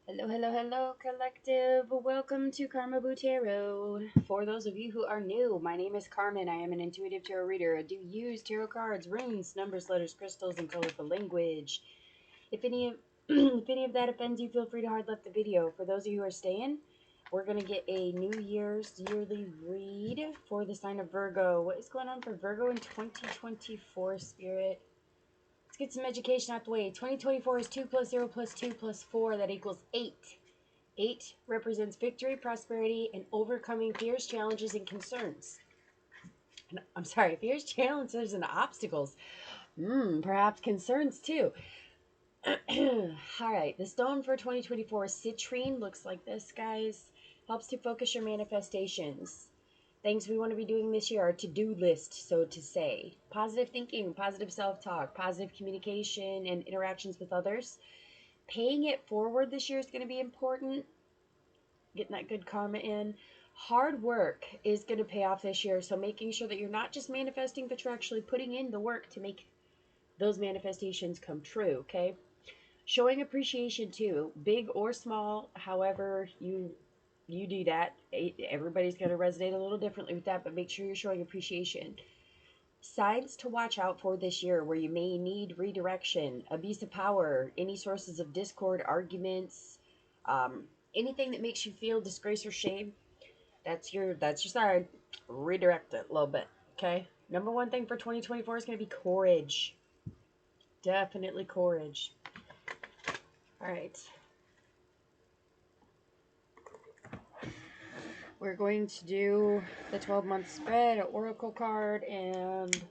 Hello, hello, hello, collective. Welcome to Carmaboo Tarot. For those of you who are new, my name is Carmen. I am an intuitive tarot reader. I do use tarot cards, runes, numbers, letters, crystals, and colorful language. If any of if any of that offends you, feel free to hard left the video. For those of you who are staying, we're gonna get a New Year's yearly read for the sign of Virgo. What is going on for Virgo in 2024, Spirit? Let's get some education out the way. 2024 is 2 plus 0 plus 2 plus 4. That equals 8. 8 represents victory, prosperity, and overcoming fears, challenges, and concerns. I'm sorry, fears, challenges, and obstacles. Perhaps concerns too. Alright, the stone for 2024 citrine looks like this, guys. Helps to focus your manifestations. Things we want to be doing this year are to-do list, so to say. Positive thinking, positive self-talk, positive communication, and interactions with others. Paying it forward this year is going to be important. Getting that good karma in. Hard work is going to pay off this year, so making sure that you're not just manifesting, but you're actually putting in the work to make those manifestations come true, okay? Showing appreciation too, big or small, however you do that. Everybody's going to resonate a little differently with that, but make sure you're showing appreciation. Signs to watch out for this year where you may need redirection, abuse of power, any sources of discord, arguments, anything that makes you feel disgrace or shame. That's your sign. Redirect it a little bit, okay? Number one thing for 2024 is going to be courage. Definitely courage. All right. We're going to do the 12-month spread, an oracle card, and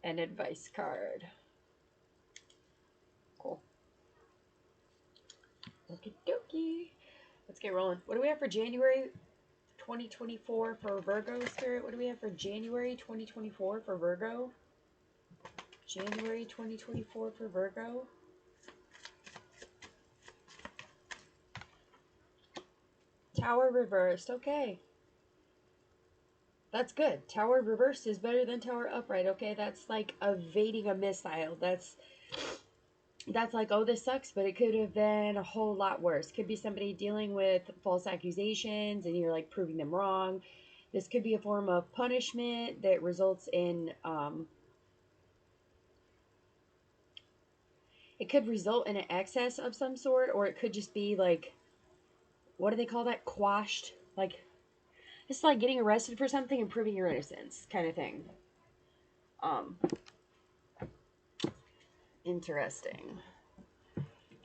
an advice card. Cool. Okie dokie. Let's get rolling. What do we have for January 2024 for Virgo, Spirit? What do we have for January 2024 for Virgo? January 2024 for Virgo. Tower reversed. Okay. That's good. Tower reversed is better than tower upright. Okay, that's like evading a missile. That's like, oh, this sucks, but it could have been a whole lot worse. Could be somebody dealing with false accusations and you're like proving them wrong. This could be a form of punishment that results in it could result in an excess of some sort, or it could just be like, what do they call that? Quashed. Like, it's like getting arrested for something and proving your innocence kind of thing. Um, Interesting.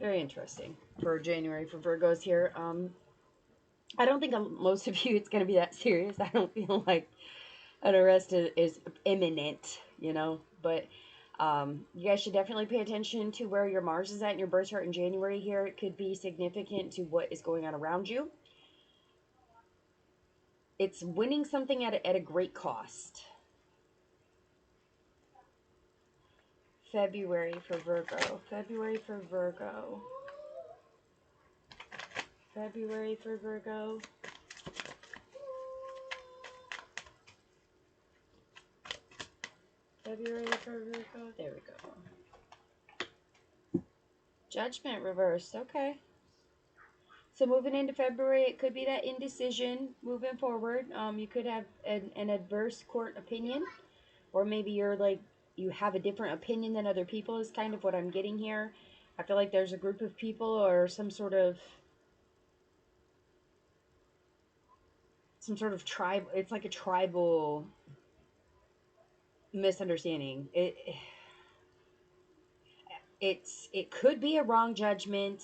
Very interesting for January for Virgos here. I don't think most of you it's going to be that serious. I don't feel like an arrest is imminent, but you guys should definitely pay attention to where your Mars is at in your birth chart in January here. It could be significant to what is going on around you. It's winning something at a great cost. February for Virgo. February for Virgo. February for Virgo. February for Virgo. There we go. Judgment reversed. Okay. So moving into February, it could be that indecision moving forward. You could have an adverse court opinion, or maybe you're like, you have a different opinion than other people is kind of what I'm getting here. I feel like there's a group of people or some sort of tribe. It's like a tribal misunderstanding. It could be a wrong judgment.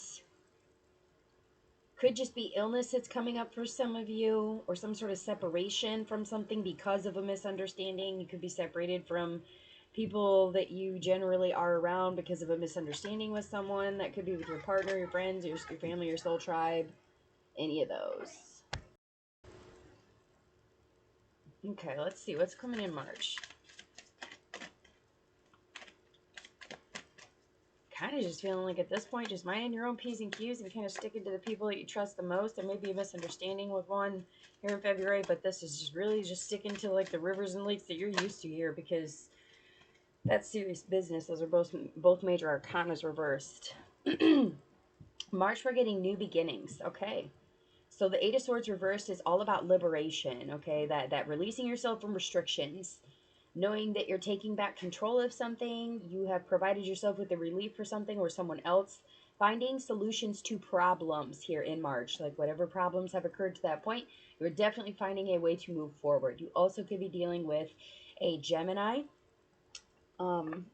Could just be illness that's coming up for some of you, or some sort of separation from something because of a misunderstanding. You could be separated from people that you generally are around because of a misunderstanding with someone. That could be with your partner, your friends, your family, your soul tribe, any of those. Okay, let's see what's coming in March. Kind of just feeling like at this point, just minding your own P's and Q's and kind of sticking to the people that you trust the most. There may be a misunderstanding with one here in February, but this is just really just sticking to like the rivers and lakes that you're used to here, because that's serious business. Those are both major arcanas reversed. March, we're getting new beginnings. Okay. So the Eight of Swords reversed is all about liberation, okay? That releasing yourself from restrictions, knowing that you're taking back control of something, you have provided yourself with a relief for something or someone else, finding solutions to problems here in March. Like whatever problems have occurred to that point, you're definitely finding a way to move forward. You also could be dealing with a Gemini. Um,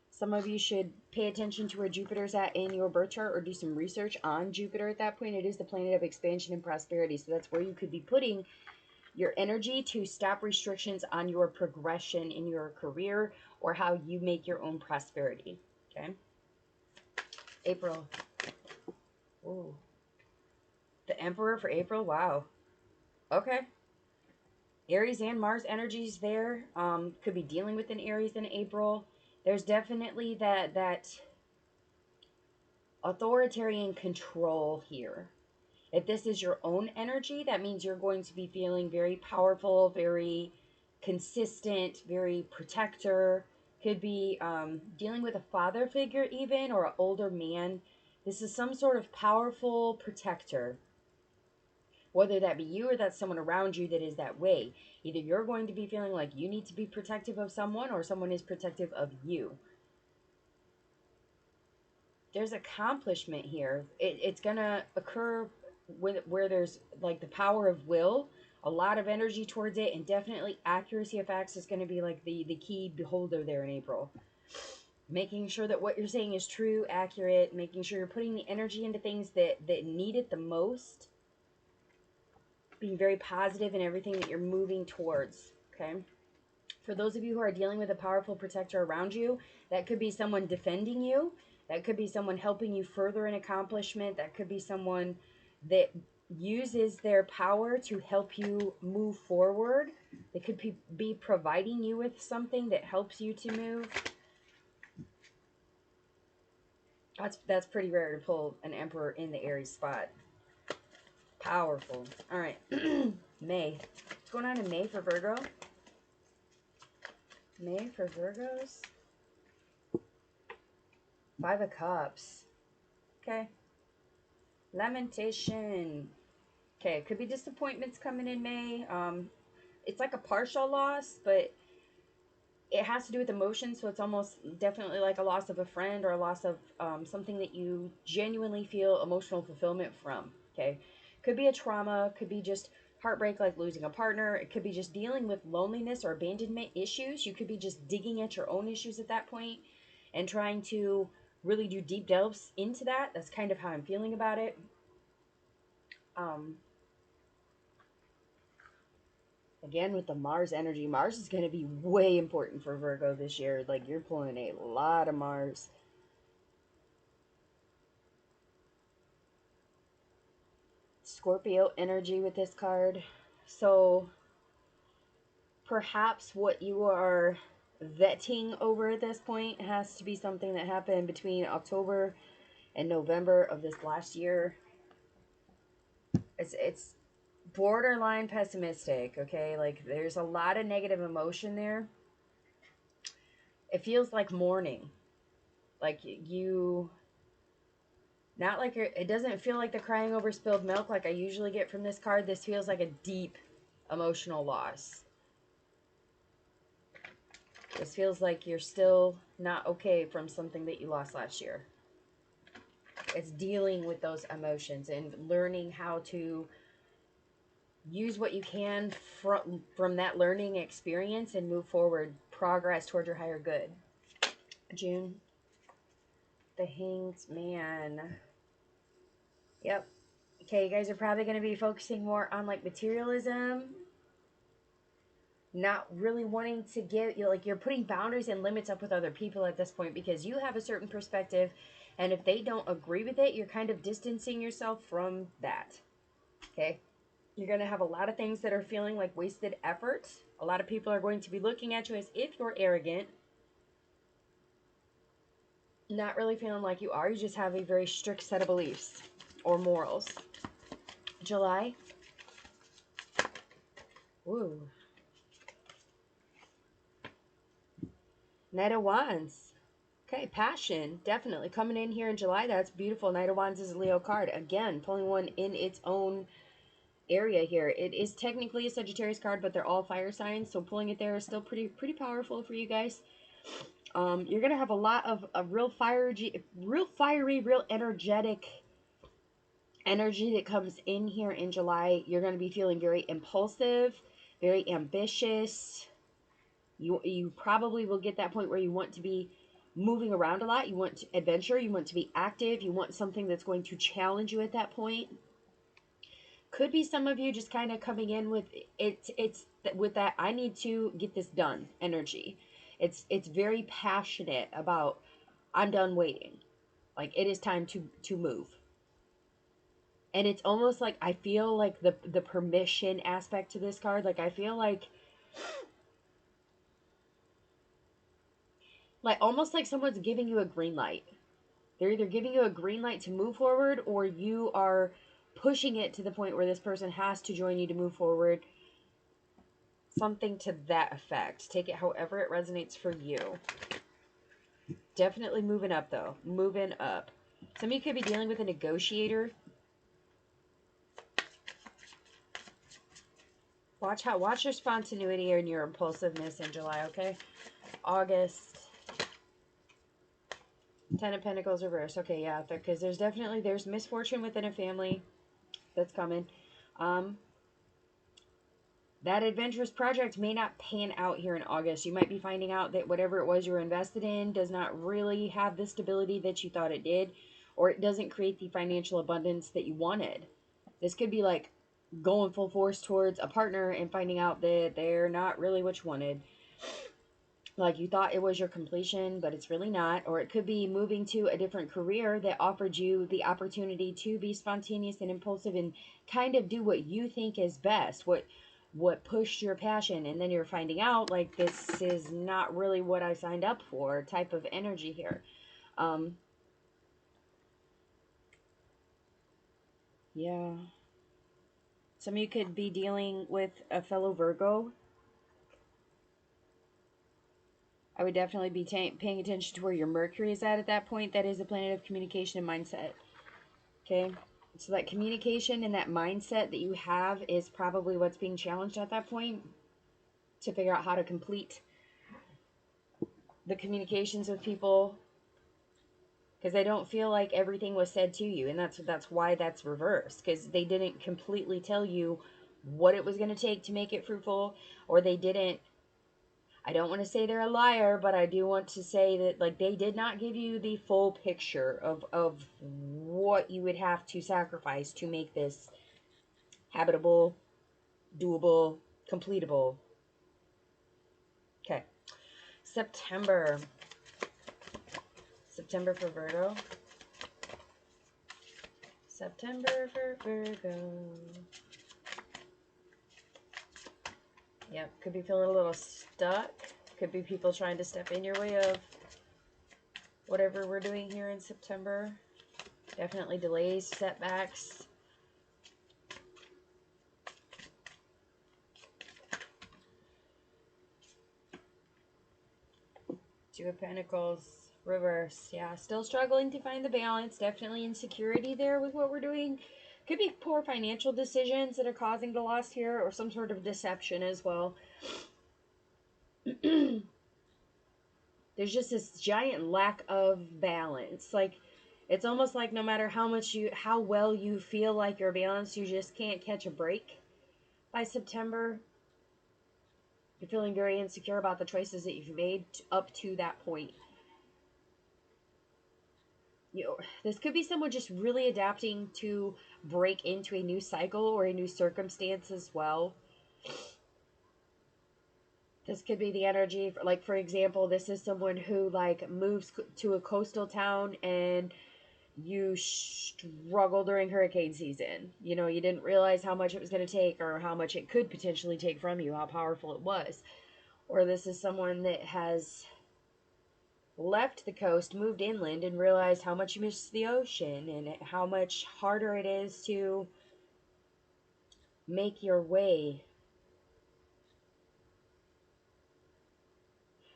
some of you should pay attention to where Jupiter's at in your birth chart or do some research on Jupiter at that point. It is the planet of expansion and prosperity. So that's where you could be putting your energy to stop restrictions on your progression in your career or how you make your own prosperity. Okay. April. Ooh. The Emperor for April. Wow. Okay. Aries and Mars energies there. Could be dealing with an Aries in April. There's definitely that authoritarian control here. If this is your own energy, that means you're going to be feeling very powerful, very consistent, very protector. Could be dealing with a father figure even, or an older man. This is some sort of powerful protector. Whether that be you or that's someone around you that is that way. Either you're going to be feeling like you need to be protective of someone or someone is protective of you. There's accomplishment here. It's going to occur where there's like the power of will, a lot of energy towards it, and definitely accuracy of facts is going to be like the key beholder there in April. Making sure that what you're saying is true, accurate, making sure you're putting the energy into things that need it the most. Being very positive in everything that you're moving towards, okay? For those of you who are dealing with a powerful protector around you, that could be someone defending you. That could be someone helping you further an accomplishment. That could be someone that uses their power to help you move forward. They could be providing you with something that helps you to move. That's pretty rare to pull an Emperor in the Aries spot. Powerful. All right. May. What's going on in May for Virgo? May for Virgos? Five of Cups. Okay. Lamentation. Okay, it could be disappointments coming in May. It's like a partial loss, but it has to do with emotions, so it's almost definitely like a loss of a friend or a loss of something that you genuinely feel emotional fulfillment from. Okay, could be a trauma, could be just heartbreak, like losing a partner. It could be just dealing with loneliness or abandonment issues. You could be just digging at your own issues at that point and trying to really do deep delves into that. That's kind of how I'm feeling about it. Again, with the Mars energy, Mars is going to be way important for Virgo this year. Like, you're pulling a lot of Mars. Scorpio energy with this card. So, perhaps what you are vetting over at this point has to be something that happened between October and November of this last year. It's borderline pessimistic, okay? Like, there's a lot of negative emotion there. It feels like mourning. Like, you... Not like it doesn't feel like the crying over spilled milk like I usually get from this card. This feels like a deep emotional loss. This feels like you're still not okay from something that you lost last year. It's dealing with those emotions and learning how to use what you can from that learning experience and move forward, progress toward your higher good. June. The Hanged Man. Yep. Okay, you guys are probably going to be focusing more on like materialism, not really wanting to give, you're putting boundaries and limits up with other people at this point because you have a certain perspective, and if they don't agree with it, you're kind of distancing yourself from that. Okay, you're going to have a lot of things that are feeling like wasted effort. A lot of people are going to be looking at you as if you're arrogant, not really feeling like you are. You just have a very strict set of beliefs or morals. July. Ooh. Knight of Wands. Okay, passion, definitely. Coming in here in July, that's beautiful. Knight of Wands is a Leo card. Again, pulling one in its own area here. It is technically a Sagittarius card, but they're all fire signs, so pulling it there is still pretty powerful for you guys. You're gonna have a lot of a real fiery, real energetic energy that comes in here in July. You're gonna be feeling very impulsive, very ambitious. You probably will get that point where you want to be moving around a lot. You want adventure. You want to be active. You want something that's going to challenge you at that point. Could be some of you just kind of coming in with it's with that I need to get this done energy. It's very passionate about I'm done waiting. Like it is time to move. And it's almost like I feel like the permission aspect to this card, like I feel like almost like someone's giving you a green light. They're either giving you a green light to move forward, or you are pushing it to the point where this person has to join you to move forward. Something to that effect. Take it however it resonates for you. Definitely moving up, though. Moving up. Some of you could be dealing with a negotiator. Watch your spontaneity and your impulsiveness in July, okay? August. Ten of Pentacles reverse. Okay, yeah, because there's misfortune within a family that's coming. That adventurous project may not pan out here in August. You might be finding out that whatever it was you were invested in does not really have the stability that you thought it did, or it doesn't create the financial abundance that you wanted. This could be like going full force towards a partner and finding out that they're not really what you wanted. Like you thought it was your completion, but it's really not. Or it could be moving to a different career that offered you the opportunity to be spontaneous and impulsive and kind of do what you think is best, what pushed your passion, and then you're finding out like this is not really what I signed up for type of energy here. Yeah. Some of you could be dealing with a fellow Virgo. I would definitely be paying attention to where your Mercury is at that point. That is a planet of communication and mindset. Okay? So that communication and that mindset that you have is probably what's being challenged at that point, to figure out how to complete the communications with people, because they don't feel like everything was said to you, and that's why that's reversed, because they didn't completely tell you what it was going to take to make it fruitful, or they didn't. I don't want to say they're a liar, but I do want to say that like they did not give you the full picture of what you would have to sacrifice to make this habitable, doable, completable. Okay. September for Virgo. September for Virgo. Yep, could be feeling a little stuck. Could be people trying to step in your way of whatever we're doing here in September. Definitely delays, setbacks. Two of Pentacles, reverse. Yeah, still struggling to find the balance. Definitely insecurity there with what we're doing. Could be poor financial decisions that are causing the loss here, or some sort of deception as well. There's just this giant lack of balance. Like, it's almost like no matter how well you feel like you're balanced, you just can't catch a break by September. You're feeling very insecure about the choices that you've made up to that point. This could be someone just really adapting to break into a new cycle or a new circumstance as well. This could be the energy, like for example, this is someone who like moves to a coastal town and you struggle during hurricane season. You know, you didn't realize how much it was going to take, or how much it could potentially take from you, how powerful it was. Or this is someone that has left the coast, moved inland, and realized how much you miss the ocean and how much harder it is to make your way.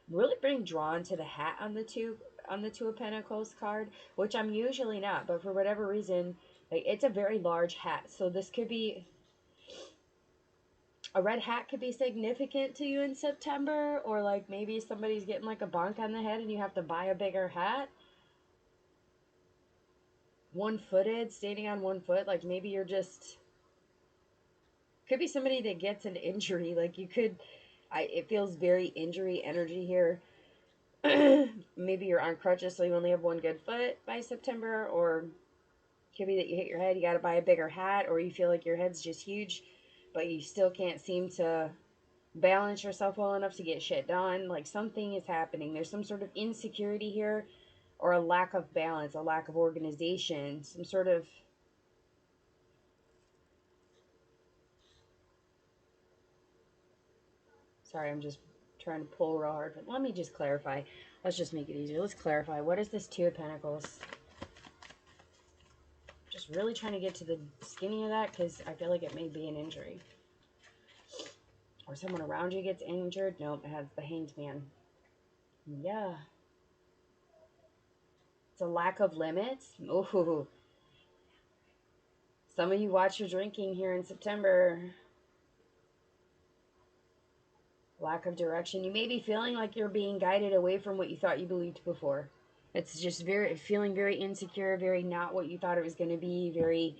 Really being drawn to the hat on the two. on the Two of Pentacles card, which I'm usually not, but for whatever reason, like, it's a very large hat. So this could be, a red hat could be significant to you in September, or like maybe somebody's getting like a bonk on the head and you have to buy a bigger hat. One-footed, standing on one foot, like maybe you're just, could be somebody that gets an injury. Like you could, it feels very injury energy here. Maybe you're on crutches, so you only have one good foot by September, or could be that you hit your head, you got to buy a bigger hat, or you feel like your head's just huge, but you still can't seem to balance yourself well enough to get shit done. Like something is happening. There's some sort of insecurity here, or a lack of balance, a lack of organization, some sort of, sorry, I'm just trying to pull real hard, but let me just clarify. Let's just make it easier. Let's clarify. What is this Two of Pentacles? Just really trying to get to the skinny of that, because I feel like it may be an injury. Or someone around you gets injured. Nope, it has the Hanged Man. Yeah. It's a lack of limits. Ooh. Some of you watch your drinking here in September. Lack of direction. You may be feeling like you're being guided away from what you thought you believed before. It's just feeling very insecure, very not what you thought it was going to be, very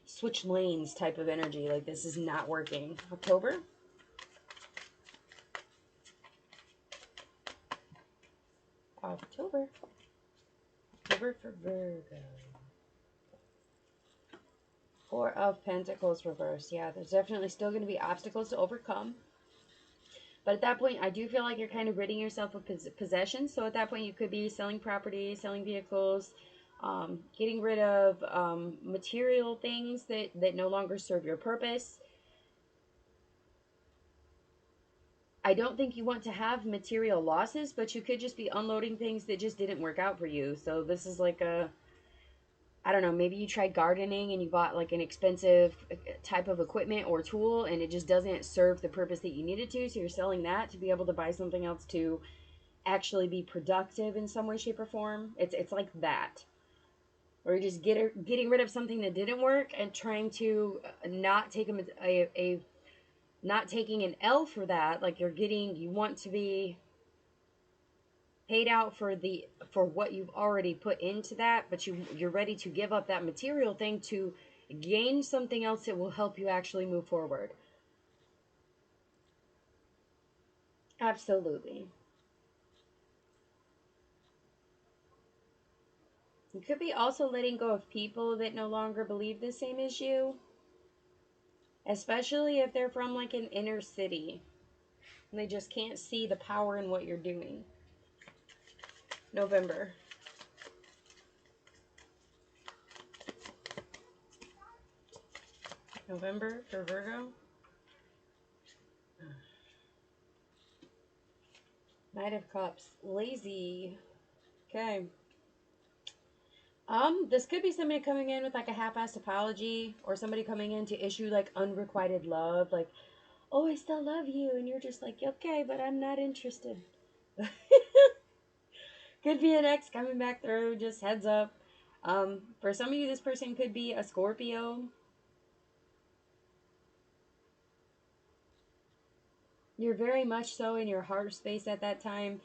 switch lanes type of energy. Like this is not working. October? October for Virgo. Four of Pentacles reversed. Yeah, there's definitely still going to be obstacles to overcome. But at that point, I do feel like you're kind of ridding yourself of possessions. So at that point, you could be selling property, selling vehicles, getting rid of material things that no longer serve your purpose. I don't think you want to have material losses, but you could just be unloading things that just didn't work out for you. So this is like a, I don't know, maybe you tried gardening and you bought like an expensive type of equipment or tool and it just doesn't serve the purpose that you needed to. So you're selling that to be able to buy something else to actually be productive in some way, shape, or form. It's like that. Or you're just getting rid of something that didn't work and trying to not take a not taking an L for that. Like you want to be paid out for what you've already put into that, but you're ready to give up that material thing to gain something else that will help you actually move forward. Absolutely. You could be also letting go of people that no longer believe the same as you, especially if they're from like an inner city and they just can't see the power in what you're doing. November. November for Virgo. Knight of Cups. Lazy. Okay. This could be somebody coming in with like a half-assed apology, or somebody coming in to issue like unrequited love, like, oh, I still love you, and you're just like, okay, but I'm not interested. Could be an ex coming back through, just heads up. For some of you, this person could be a Scorpio. You're very much so in your heart space at that time.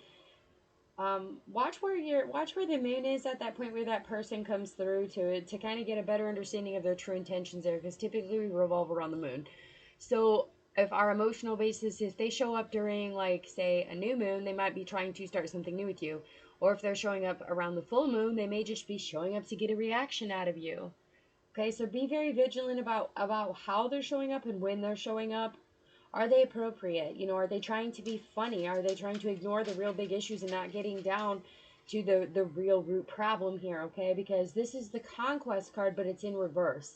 Watch where the moon is at that point where that person comes through to kind of get a better understanding of their true intentions there, because typically we revolve around the moon. So if our emotional basis, if they show up during like say a new moon, they might be trying to start something new with you, or if they're showing up around the full moon, they may just be showing up to get a reaction out of you. Okay, so be very vigilant about how they're showing up and when they're showing up. Are they appropriate? You know, are they trying to be funny? Are they trying to ignore the real big issues and not getting down to the real root problem here, okay? Because this is the Conquest card, but it's in reverse.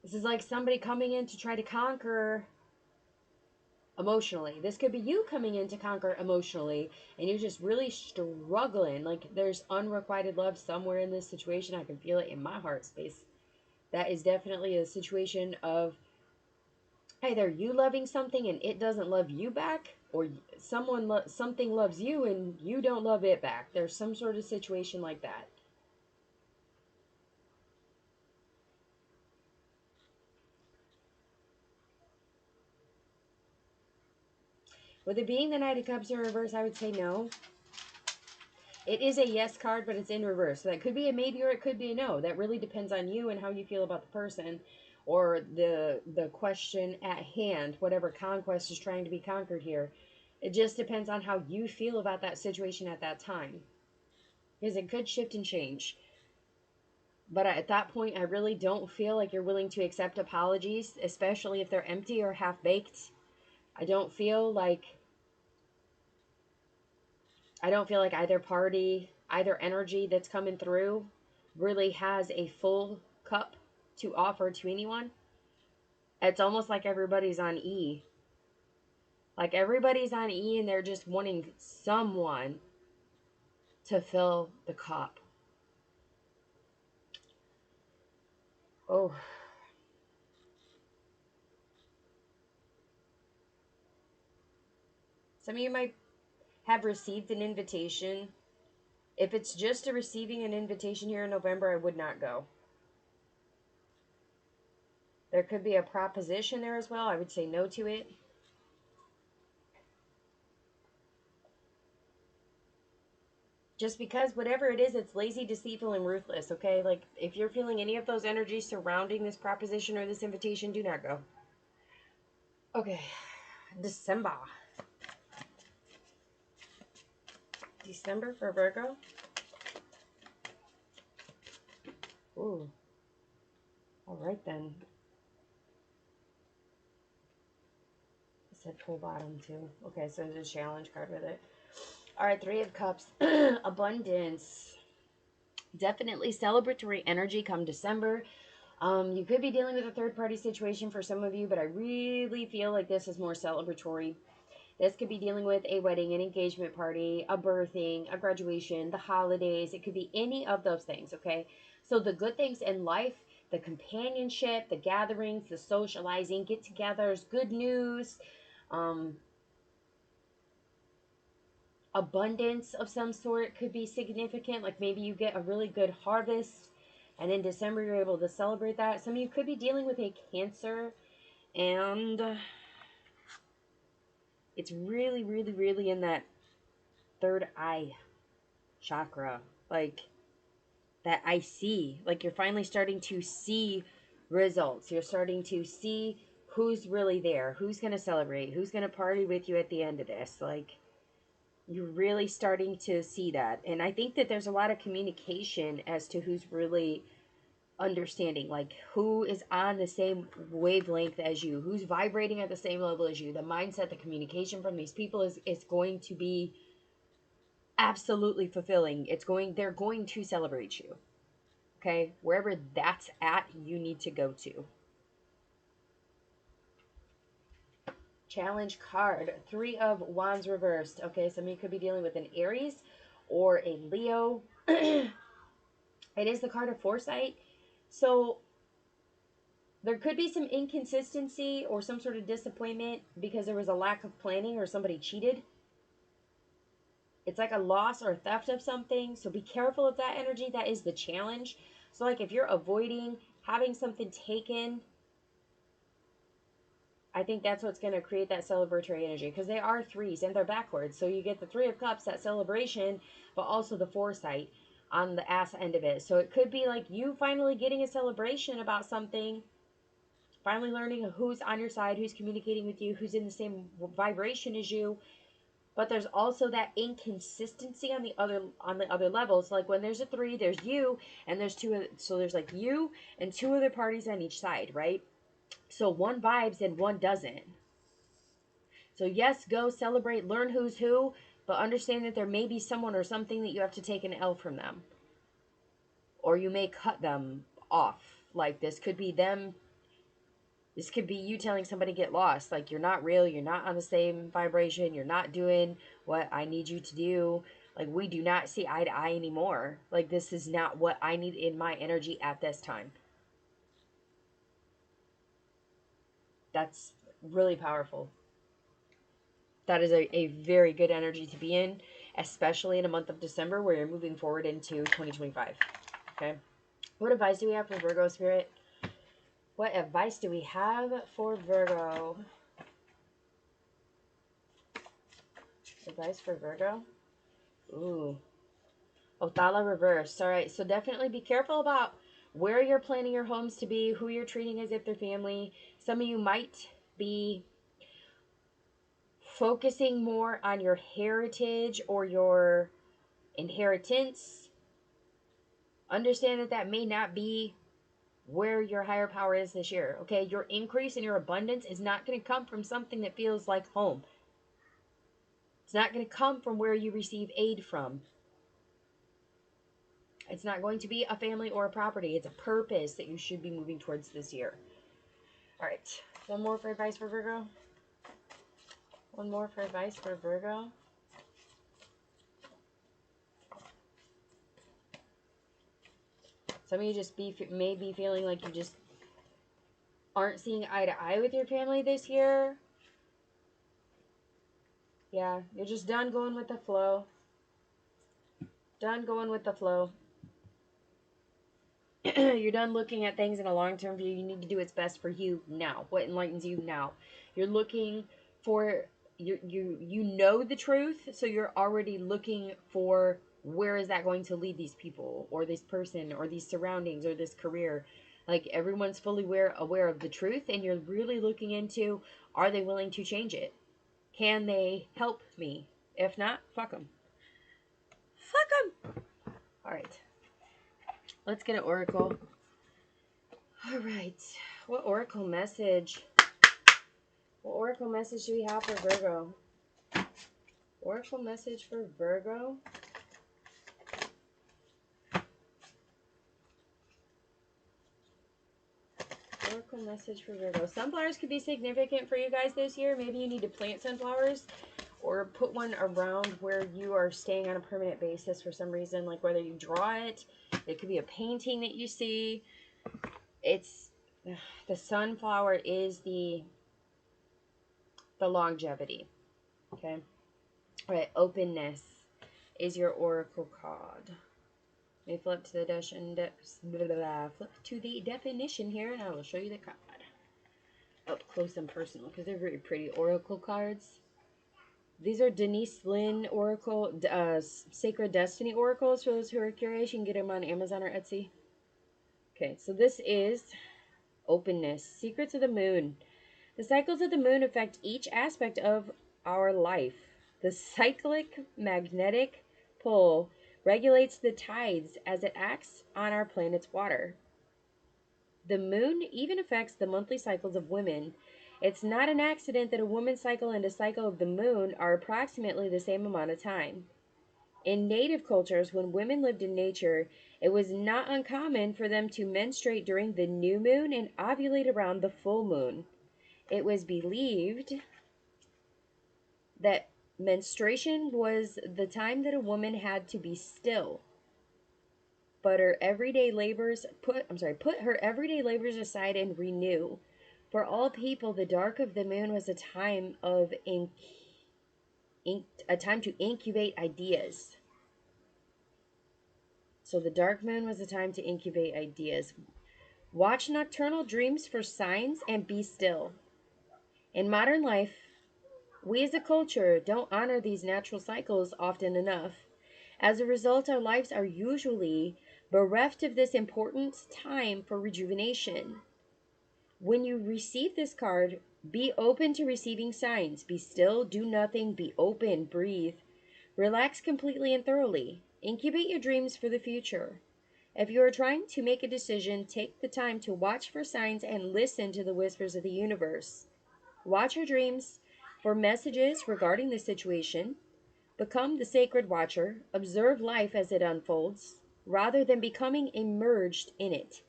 This is like somebody coming in to try to conquer emotionally. This could be you coming in to conquer emotionally, and you're just really struggling. Like there's unrequited love somewhere in this situation. I can feel it in my heart space. That is definitely a situation of either you loving something and it doesn't love you back, or something loves you and you don't love it back. There's some sort of situation like that. With it being the Knight of Cups in reverse, I would say no. It is a yes card, but it's in reverse. So that could be a maybe or it could be a no. That really depends on you and how you feel about the person or the question at hand, whatever conquest is trying to be conquered here. It just depends on how you feel about that situation at that time. Because it could shift and change. But at that point, I really don't feel like you're willing to accept apologies, especially if they're empty or half-baked. I don't feel like either party, either energy that's coming through really has a full cup to offer to anyone. It's almost like everybody's on E. Like everybody's on E and they're just wanting someone to fill the cup. Oh. Some of you might have received an invitation. If it's just a receiving an invitation here in November, I would not go. There could be a proposition there as well. I would say no to it. Just because whatever it is, it's lazy, deceitful, and ruthless, okay? Like, if you're feeling any of those energies surrounding this proposition or this invitation, do not go. Okay, December. December for Virgo. Ooh. All right, then. I said full bottom, too. Okay, so there's a challenge card with it. All right, Three of Cups. Abundance. Definitely celebratory energy come December. You could be dealing with a third-party situation for some of you, but I really feel like this is more celebratory. This could be dealing with a wedding, an engagement party, a birthing, a graduation, the holidays. It could be any of those things, okay? So the good things in life, the companionship, the gatherings, the socializing, get-togethers, good news, abundance of some sort could be significant. Like maybe you get a really good harvest and in December you're able to celebrate that. Some of you could be dealing with a Cancer, and it's really, really, really in that third eye chakra. Like that I see. Like you're finally starting to see results. You're starting to see who's really there, who's going to celebrate, who's going to party with you at the end of this. Like you're really starting to see that. And I think that there's a lot of communication as to who's really understanding, like who is on the same wavelength as you, who's vibrating at the same level as you. The mindset, the communication from these people is going to be absolutely fulfilling. They're going to celebrate you. Okay? Wherever that's at, you need to go to. Challenge card, Three of Wands reversed. Okay, some of you could be dealing with an Aries or a Leo. It is the card of foresight. So there could be some inconsistency or some sort of disappointment because there was a lack of planning or somebody cheated. It's like a loss or theft of something. So be careful of that energy. That is the challenge. So like if you're avoiding having something taken, I think that's what's going to create that celebratory energy, because they are threes and they're backwards. So you get the Three of Cups, that celebration, but also the foresight on the ass end of it. So it could be like you finally getting a celebration about something, finally learning who's on your side, who's communicating with you, who's in the same vibration as you. But there's also that inconsistency on the other levels. Like when there's a three, there's you, and there's two. So there's like you and two other parties on each side, right? So one vibes and one doesn't. So yes, go celebrate, learn who's who, but understand that there may be someone or something that you have to take an L from them. Or you may cut them off. Like this could be them. This could be you telling somebody get lost. Like you're not real, you're not on the same vibration, you're not doing what I need you to do. Like we do not see eye to eye anymore. Like this is not what I need in my energy at this time. That's really powerful. That is a very good energy to be in, especially in a month of December where you're moving forward into 2025. Okay. What advice do we have for Virgo, Spirit? What advice do we have for Virgo? Advice for Virgo? Ooh. Othala reverse. All right. So definitely be careful about where you're planning your homes to be, who you're treating as if they're family. Some of you might be focusing more on your heritage or your inheritance. Understand that that may not be where your higher power is this year. Okay. Your increase and your abundance is not going to come from something that feels like home. It's not going to come from where you receive aid from. It's not going to be a family or a property. It's a purpose that you should be moving towards this year. All right. One more for advice for Virgo. One more for advice for Virgo. Some of you just may be feeling like you just aren't seeing eye to eye with your family this year. Yeah, you're just done going with the flow. Done going with the flow. You're done looking at things in a long-term view. You need to do what's best for you now. What enlightens you now. You're looking for, you know the truth, so you're already looking for where is that going to lead these people or this person or these surroundings or this career. Like everyone's fully aware of the truth, and you're really looking into, are they willing to change it? Can they help me? If not, fuck them. Fuck them! All right. Let's get an oracle. All right. What oracle message? What oracle message do we have for Virgo? Oracle message for Virgo? Oracle message for Virgo. Sunflowers could be significant for you guys this year. Maybe you need to plant sunflowers or put one around where you are staying on a permanent basis for some reason, like whether you draw it. It could be a painting that you see. It's the sunflower is the longevity. Okay. All right. Openness is your oracle card. Let me flip to the definition here, and I will show you the card up close and personal because they're very pretty oracle cards. These are Denise Lynn Oracle, Sacred Destiny Oracles. For those who are curious, you can get them on Amazon or Etsy. Okay, so this is Openness, Secrets of the Moon. The cycles of the moon affect each aspect of our life. The cyclic magnetic pull regulates the tides as it acts on our planet's water. The moon even affects the monthly cycles of women. It's not an accident that a woman's cycle and a cycle of the moon are approximately the same amount of time. In native cultures, when women lived in nature, it was not uncommon for them to menstruate during the new moon and ovulate around the full moon. It was believed that menstruation was the time that a woman had to be still. But her everyday labors put her everyday labors aside and renew. For all people, the dark of the moon was a time of a time to incubate ideas. So the dark moon was a time to incubate ideas. Watch nocturnal dreams for signs and be still. In modern life, we as a culture don't honor these natural cycles often enough. As a result, our lives are usually bereft of this important time for rejuvenation. When you receive this card, be open to receiving signs. Be still, do nothing, be open, breathe. Relax completely and thoroughly. Incubate your dreams for the future. If you are trying to make a decision, take the time to watch for signs and listen to the whispers of the universe. Watch your dreams for messages regarding the situation. Become the sacred watcher. Observe life as it unfolds, rather than becoming immersed in it.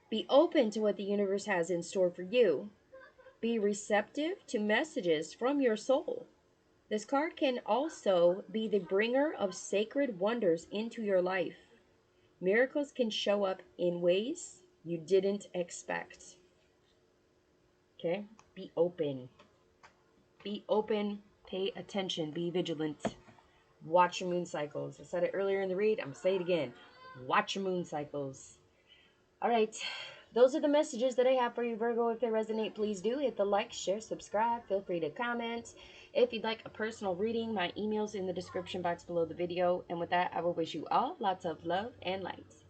Be open to what the universe has in store for you. Be receptive to messages from your soul. This card can also be the bringer of sacred wonders into your life. Miracles can show up in ways you didn't expect. Okay? Be open. Be open Pay attention. Be vigilant. Watch your moon cycles. I said it earlier in the read. I'm going to say it again. Watch your moon cycles. All right. Those are the messages that I have for you, Virgo. If they resonate, please do hit the like, share, subscribe. Feel free to comment. If you'd like a personal reading, my email's in the description box below the video. And with that, I will wish you all lots of love and light.